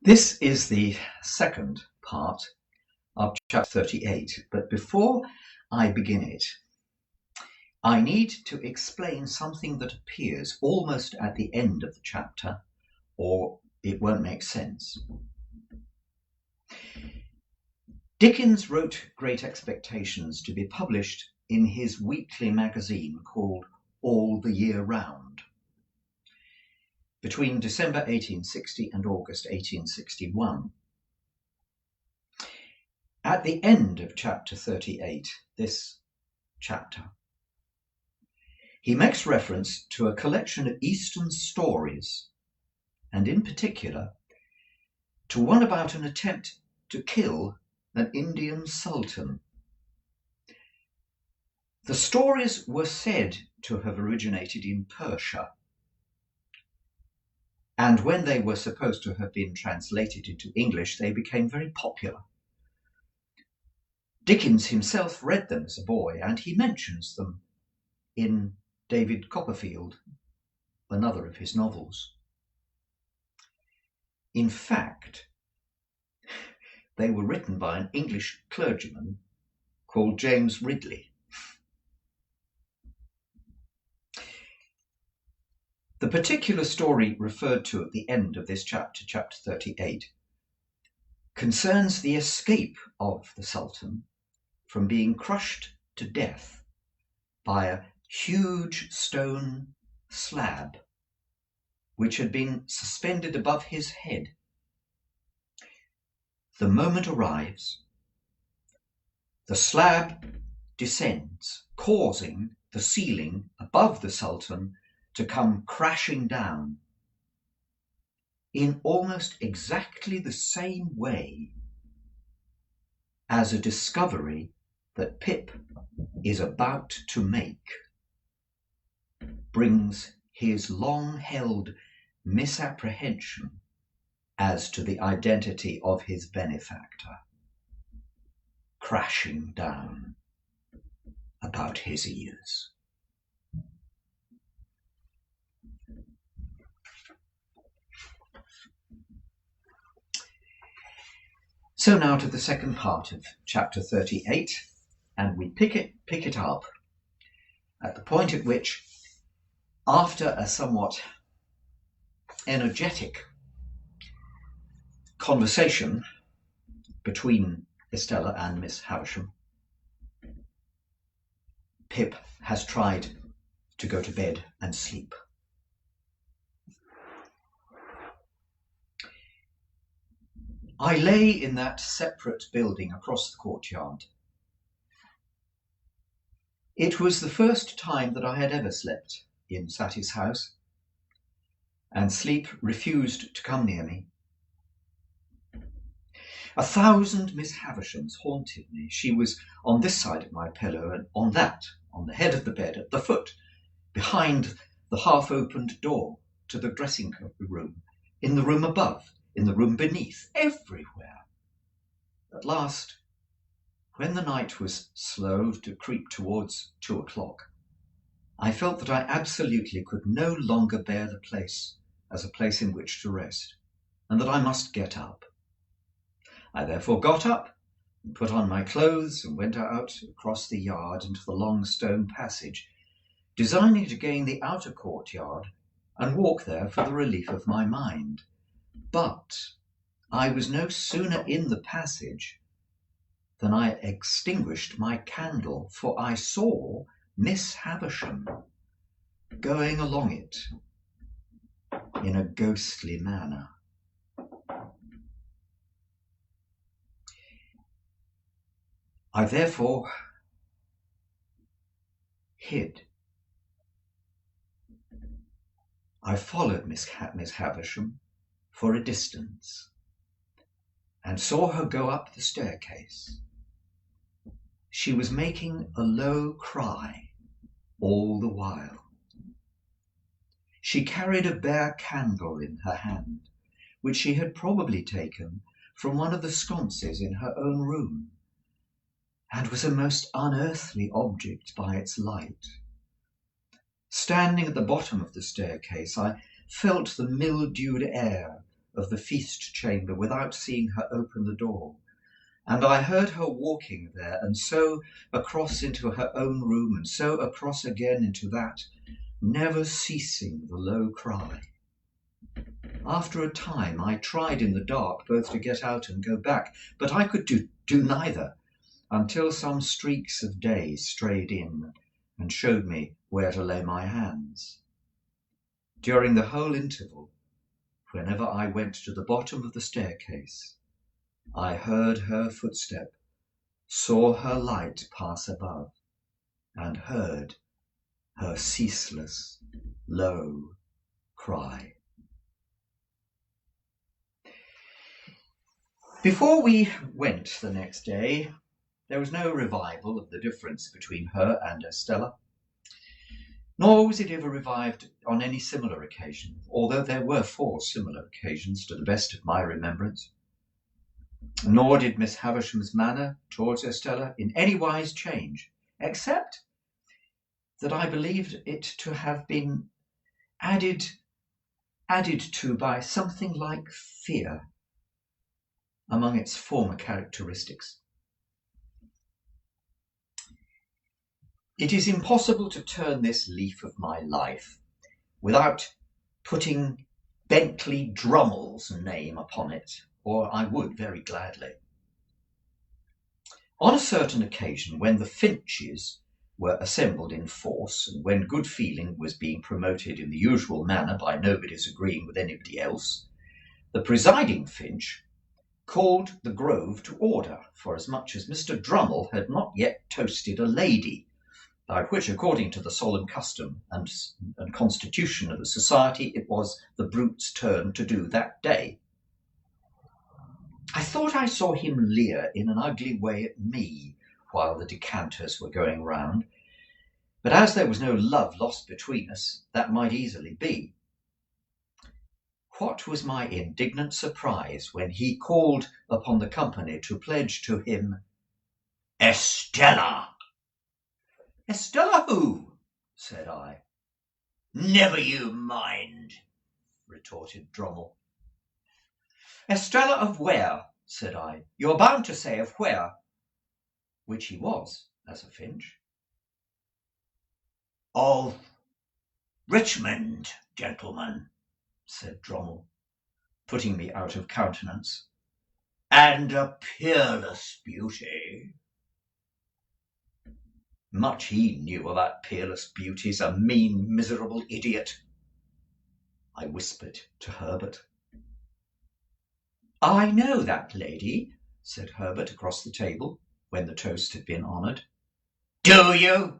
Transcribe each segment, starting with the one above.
This is the second part of chapter 38, but before I begin it, I need to explain something that appears almost at the end of the chapter, or it won't make sense. Dickens wrote Great Expectations to be published in his weekly magazine called All the Year Round, between December 1860 and August 1861. At the end of chapter 38, this chapter, he makes reference to a collection of Eastern stories, and in particular to one about an attempt to kill an Indian sultan. The stories were said to have originated in Persia, and when they were supposed to have been translated into English, they became very popular. Dickens himself read them as a boy, and he mentions them in David Copperfield, another of his novels. In fact, they were written by an English clergyman called James Ridley. The particular story referred to at the end of this chapter, chapter 38, concerns the escape of the Sultan from being crushed to death by a huge stone slab which had been suspended above his head. The moment arrives, the slab descends, causing the ceiling above the Sultan to come crashing down in almost exactly the same way as a discovery that Pip is about to make brings his long-held misapprehension as to the identity of his benefactor crashing down about his ears. So now to the second part of chapter 38, and we pick it up at the point at which, after a somewhat energetic conversation between Estella and Miss Havisham, Pip has tried to go to bed and sleep. I lay in that separate building across the courtyard. It was the first time that I had ever slept in Sattie's house, and sleep refused to come near me. 1,000 Miss Havishams haunted me. She was on this side of my pillow, and on that, on the head of the bed, at the foot, behind the half-opened door to the dressing room, in the room above, in the room beneath, everywhere. At last, when the night was slow to creep towards 2 o'clock, I felt that I absolutely could no longer bear the place as a place in which to rest, and that I must get up. I therefore got up and put on my clothes and went out across the yard into the long stone passage, designing to gain the outer courtyard and walk there for the relief of my mind. But I was no sooner in the passage than I extinguished my candle, for I saw Miss Havisham going along it in a ghostly manner. I therefore hid. I followed Miss Havisham for a distance and saw her go up the staircase. She was making a low cry all the while. She carried a bare candle in her hand, which she had probably taken from one of the sconces in her own room, and was a most unearthly object by its light. Standing at the bottom of the staircase, I felt the mildewed air of the feast chamber without seeing her open the door, and I heard her walking there, and so across into her own room, and so across again into that, never ceasing the low cry. After a time I tried in the dark both to get out and go back, but I could do neither, until some streaks of day strayed in and showed me where to lay my hands. During the whole interval, whenever I went to the bottom of the staircase, I heard her footstep, saw her light pass above, and heard her ceaseless, low cry. Before we went the next day, there was no revival of the difference between her and Estella, nor was it ever revived on any similar occasion, although there were 4 similar occasions to the best of my remembrance. Nor did Miss Havisham's manner towards Estella in any wise change, except that I believed it to have been added to by something like fear among its former characteristics. It is impossible to turn this leaf of my life without putting Bentley Drummle's name upon it, or I would very gladly. On a certain occasion, when the Finches were assembled in force, and when good feeling was being promoted in the usual manner by nobody's agreeing with anybody else, the presiding Finch called the Grove to order, forasmuch as Mr. Drummle had not yet toasted a lady, by which, according to the solemn custom and constitution of the society, it was the brute's turn to do that day. I thought I saw him leer in an ugly way at me while the decanters were going round, but as there was no love lost between us, that might easily be. What was my indignant surprise when he called upon the company to pledge to him Estella. Estella who? Said I. Never you mind, retorted Drummle. Estella of where? Said I. You're bound to say of where. Which he was, as a Finch. Of Richmond, gentlemen, said Drummle, putting me out of countenance. And a peerless beauty. Much he knew about peerless beauties, a mean, miserable idiot, I whispered to Herbert. I know that lady, said Herbert across the table, when the toast had been honoured. Do you?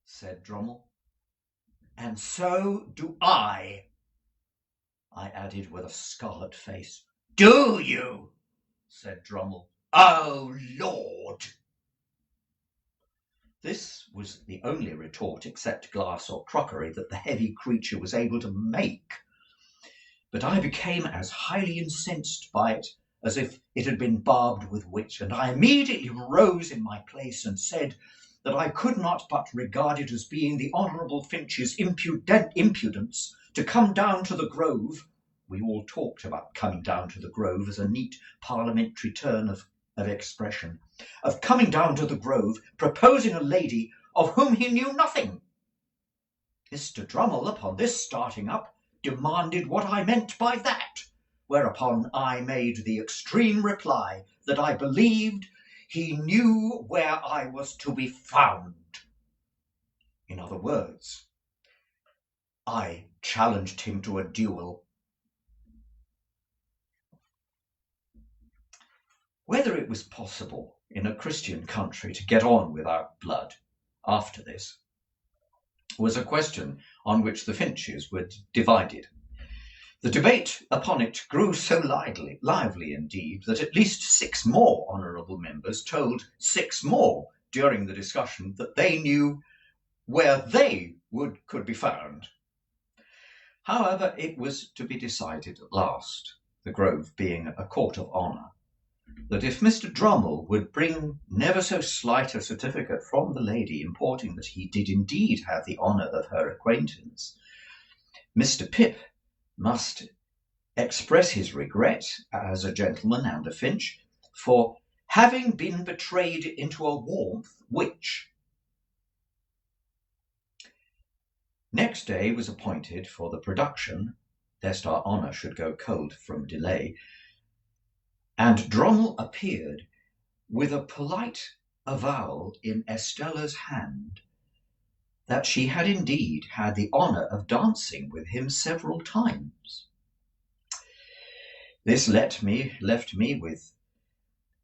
Said Drummle. And so do I added with a scarlet face. Do you? Said Drummle. Oh, Lord! This was the only retort, except glass or crockery, that the heavy creature was able to make. But I became as highly incensed by it as if it had been barbed with wit, and I immediately rose in my place and said that I could not but regard it as being the Honourable Finch's impudence to come down to the Grove. We all talked about coming down to the Grove as a neat parliamentary turn of expression, of coming down to the Grove, proposing a lady of whom he knew nothing. Mr. Drummle, upon this starting up, demanded what I meant by that, whereupon I made the extreme reply that I believed he knew where I was to be found. In other words, I challenged him to a duel. Whether it was possible in a Christian country to get on without blood after this was a question on which the Finches were divided. The debate upon it grew so lively indeed, that at least 6 more honourable members told 6 more during the discussion that they knew where they could be found. However, it was to be decided at last, the Grove being a court of honour, that if Mr. Drummle would bring never so slight a certificate from the lady importing that he did indeed have the honour of her acquaintance, Mr. Pip must express his regret, as a gentleman and a Finch, for having been betrayed into a warmth which. Next day was appointed for the production, lest our honour should go cold from delay, and Drummle appeared with a polite avowal in Estella's hand that she had indeed had the honour of dancing with him several times. This left me with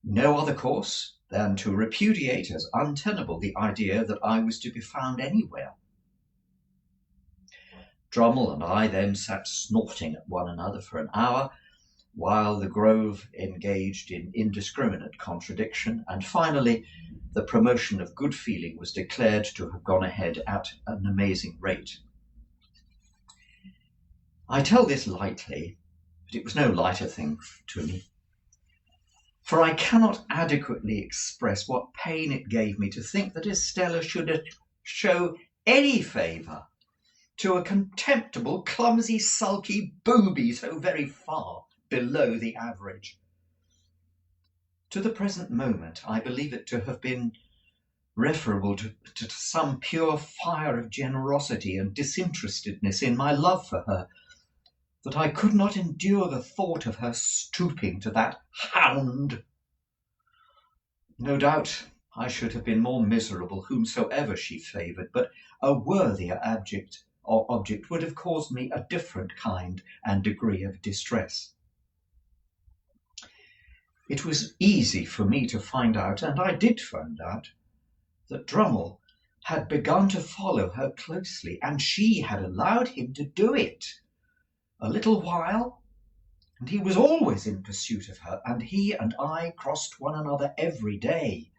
no other course than to repudiate as untenable the idea that I was to be found anywhere. Drummle and I then sat snorting at one another for an hour, while the Grove engaged in indiscriminate contradiction, and finally the promotion of good feeling was declared to have gone ahead at an amazing rate. I tell this lightly, but it was no lighter thing to me, for I cannot adequately express what pain it gave me to think that Estella should show any favour to a contemptible, clumsy, sulky booby so very far below the average. To the present moment, I believe it to have been referable to some pure fire of generosity and disinterestedness in my love for her, that I could not endure the thought of her stooping to that hound. No doubt I should have been more miserable whomsoever she favoured, but a worthier object would have caused me a different kind and degree of distress. It was easy for me to find out, and I did find out, that Drummle had begun to follow her closely, and she had allowed him to do it. A little while, and he was always in pursuit of her, and he and I crossed one another every day.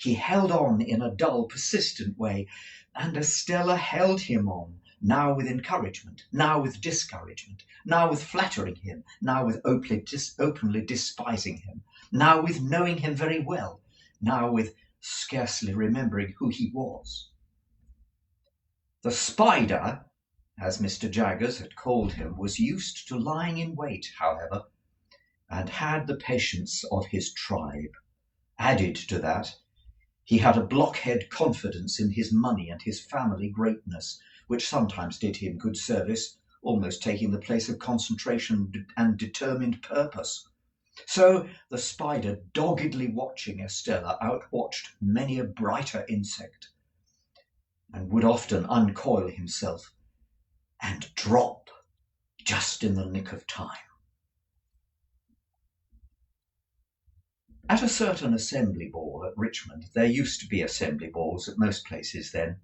He held on in a dull, persistent way, and Estella held him on, now with encouragement, now with discouragement, now with flattering him, now with openly despising him, now with knowing him very well, now with scarcely remembering who he was. The spider, as Mr. Jaggers had called him, was used to lying in wait, however, and had the patience of his tribe. Added to that, he had a blockhead confidence in his money and his family greatness, which sometimes did him good service, almost taking the place of concentration and determined purpose. So the spider, doggedly watching Estella, outwatched many a brighter insect, and would often uncoil himself and drop just in the nick of time. At a certain assembly ball at Richmond, there used to be assembly balls at most places then,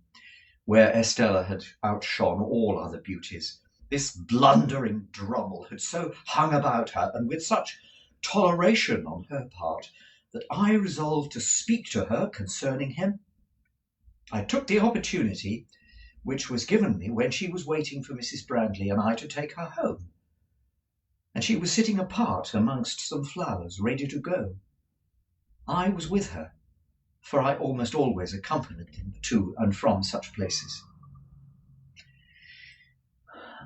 where Estella had outshone all other beauties. This blundering Drummle had so hung about her, and with such toleration on her part, that I resolved to speak to her concerning him. I took the opportunity which was given me when she was waiting for Mrs. Brandley and I to take her home, and she was sitting apart amongst some flowers, ready to go. I was with her, for I almost always accompanied them to and from such places.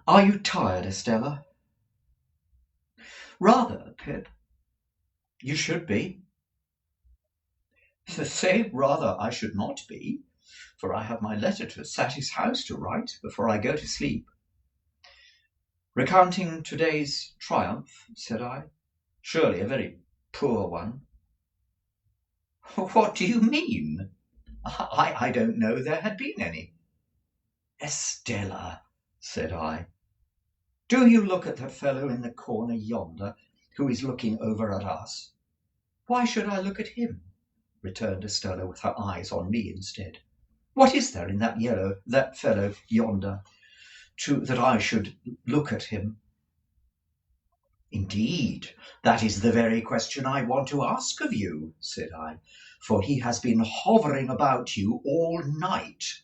"Are you tired, Estella?" "Rather, Pip." "You should be." "Say rather I should not be, for I have my letter to Sattie's house to write before I go to sleep." "Recounting today's triumph," said I. "Surely a very poor one." "What do you mean? I don't know there had been any." "Estella," said I, "do you look at that fellow in the corner yonder, who is looking over at us?" "Why should I look at him?" returned Estella, with her eyes on me instead. "What is there in that fellow yonder, that I should look at him?" "Indeed, that is the very question I want to ask of you," said I, "for he has been hovering about you all night."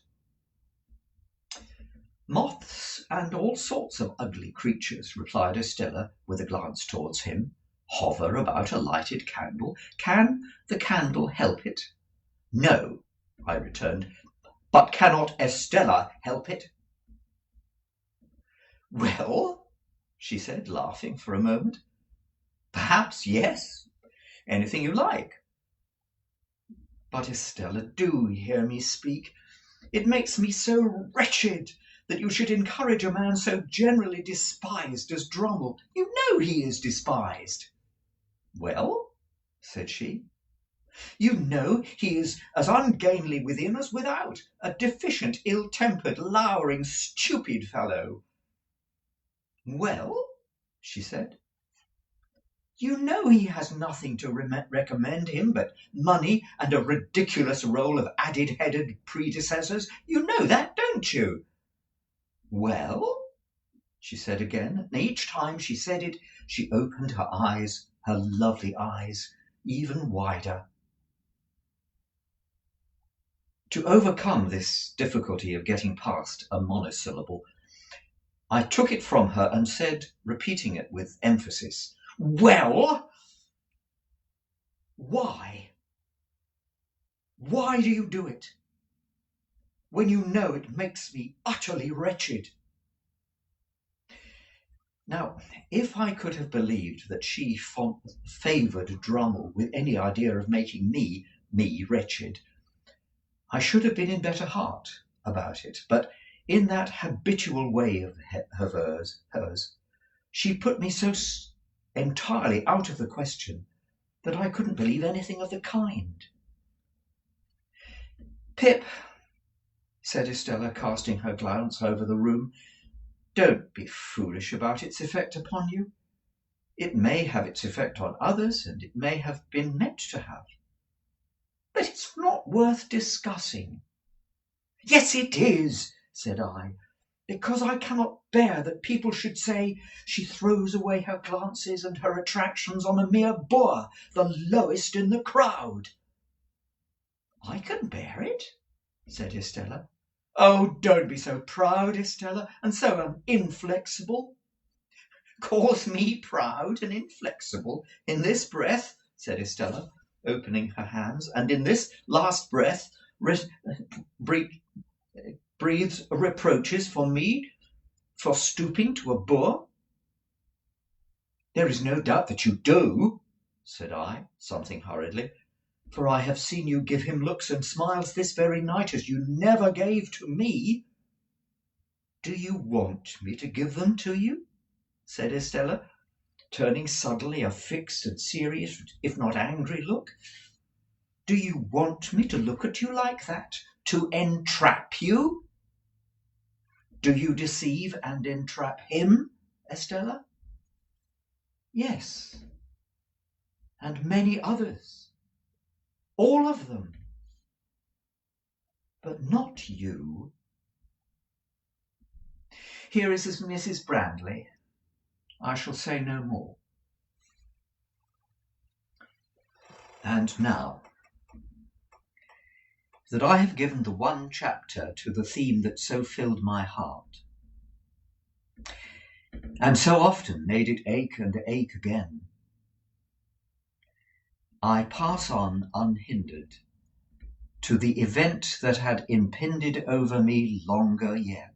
"Moths and all sorts of ugly creatures," replied Estella, with a glance towards him, "hover about a lighted candle. Can the candle help it?" "No," I returned. "But cannot Estella help it?" "Well," she said, laughing for a moment. Perhaps, yes. Anything you like. But Estella, do hear me speak. It makes me so wretched that you should encourage a man so generally despised as Drummle. You know he is despised. Well, said she, you know he is as ungainly within as without, a deficient, ill-tempered, lowering, stupid fellow. Well, she said, you know he has nothing to recommend him but money and a ridiculous roll of added-headed predecessors. You know that, don't you? Well, she said again, and each time she said it, she opened her eyes, her lovely eyes, even wider. To overcome this difficulty of getting past a monosyllable, I took it from her and said, repeating it with emphasis, well, why? Why do you do it? When you know it makes me utterly wretched. Now, if I could have believed that she favoured Drummle with any idea of making me wretched, I should have been in better heart about it. But in that habitual way of hers, she put me so entirely out of the question that I couldn't believe anything of the kind. Pip, said Estella, casting her glance over the room, don't be foolish about its effect upon you. It may have its effect on others, and it may have been meant to have. But it's not worth discussing. Yes, it is, said I, because I cannot bear that people should say she throws away her glances and her attractions on a mere boor, the lowest in the crowd. I can bear it, said Estella. Oh, don't be so proud, Estella, and so inflexible. Calls me proud and inflexible in this breath, said Estella, opening her hands, and in this last breath breathes reproaches for me for stooping to a boor. There is no doubt that you do, said I, something hurriedly, for I have seen you give him looks and smiles this very night as you never gave to me. Do you want me to give them to you? Said Estella, turning suddenly a fixed and serious, if not angry look. Do you want me to look at you like that, to entrap you? Do you deceive and entrap him, Estella? Yes, and many others, all of them, but not you. Here is Mrs. Brandley. I shall say no more. And now that I have given the one chapter to the theme that so filled my heart, and so often made it ache and ache again, I pass on unhindered to the event that had impended over me longer yet.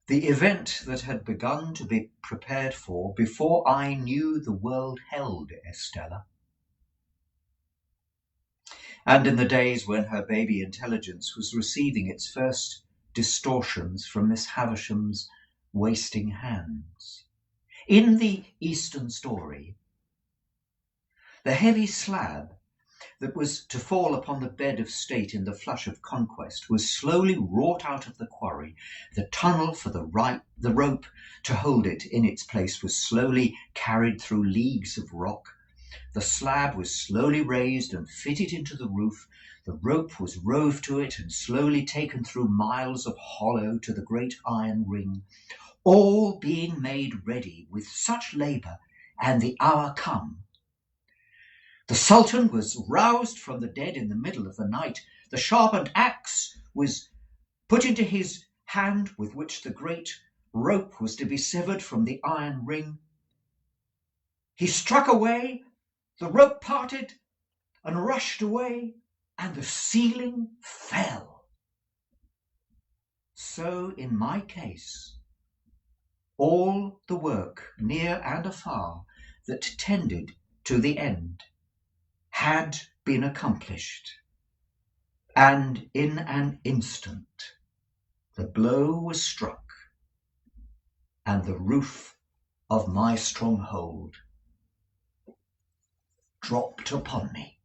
The event that had begun to be prepared for before I knew the world held Estella. And in the days when her baby intelligence was receiving its first distortions from Miss Havisham's wasting hands. In the Eastern story, the heavy slab that was to fall upon the bed of state in the flush of conquest was slowly wrought out of the quarry. The tunnel for the rope to hold it in its place was slowly carried through leagues of rock. The slab was slowly raised and fitted into the roof. The rope was rove to it and slowly taken through miles of hollow to the great iron ring, all being made ready with such labour, and the hour come. The Sultan was roused from the dead in the middle of the night. The sharpened axe was put into his hand with which the great rope was to be severed from the iron ring. He struck away, the rope parted and rushed away, and the ceiling fell. so in my case, all the work, near and afar, that tended to the end, had been accomplished, and in an instant the blow was struck, and the roof of my stronghold dropped upon me.